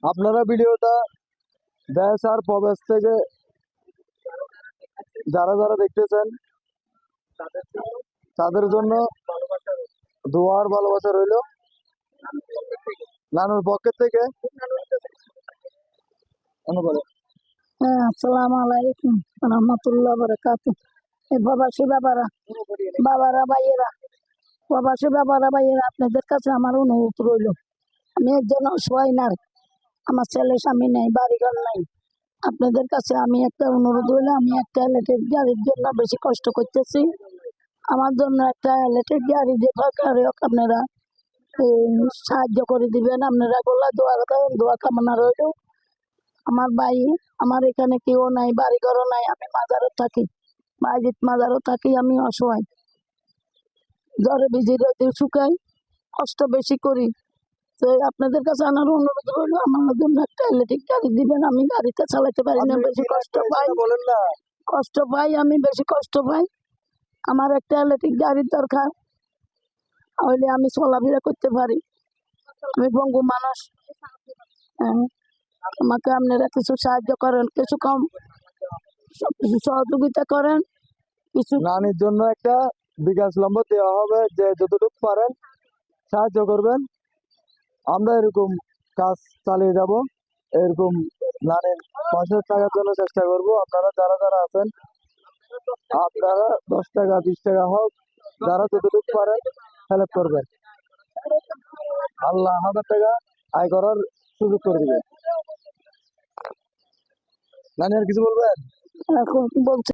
আপনারা ভিডিওটা দেশ আর প্রবাস থেকে যারা যারা দেখতেছেন তাদের জন্য দোয়ার ভালোবাসা রইল নানুর পক্ষের থেকে। বলে হ্যাঁ, আসসালামু আলাইকুম রহমতুল্লাহ বারাকাতু। এই প্রবাসী বাবারা ভাইয়েরা, আপনাদের কাছে আমার অনুরোধ রইল। আমি একজন অসহায় নারী, আমার ছেলে স্বামী নেই, বাড়িঘর নাই। আপনাদের কাছে আমি একটা অনুরোধ রইল, আমি একটা ইলেকট্রিক গাড়ির জন্য বেশি কষ্ট করতেছি। আমার জন্য একটা ইলেকট্রিক গাড়ি যে সরকারি হোক আপনারা সাহায্য করে দিবেন। আপনারা বললে দোয়া কামনা রইল। আমার ভাই, আমার এখানে কেউ নাই, বাড়ি ঘরও নাই, আমি মাজারও থাকি, বাইজিৎ মাজারও থাকি। আমি অসহায়, জ্বরে ভিজি রোদে শুকাই, কষ্ট বেশি করি। তো আপনাদের কাছে আমার অনুরোধ রইল, আমার জন্য একটা ইলেকট্রিক গাড়ি দিবেন। আমি গাড়িতে চালাতে পারি না, বেশি কষ্ট পাই, বলেন না। আমি বেশি কষ্ট পাই। আমার একটা ইলেকট্রিক গাড়ির দরকার, হইলে আমি চলাফেরা করতে পারি। আমি পঙ্গু মানুষ। হ্যাঁ, আমাকে আপনারা কিছু সাহায্য করেন, কিছু কম সহযোগিতা করেন। কিছু নানির জন্য একটা বিকাশ নম্বর দেওয়া হবে, যে যতটুকু পারেন সাহায্য করবেন। আমরা এরকম কাজ চালিয়ে যাব, এরকম নানির পাশে থাকার জন্য চেষ্টা করব। আপনারা যারা যারা আছেন, আপনারা 10 টাকা 20 টাকা হোক, যারা যতটুকু পারেন হেল্প করবেন। আল্লাহ 1000 টাকা আয় করার সুযোগ করে দিবেন। নানি আর কিছু বলবেন? এখন বলছে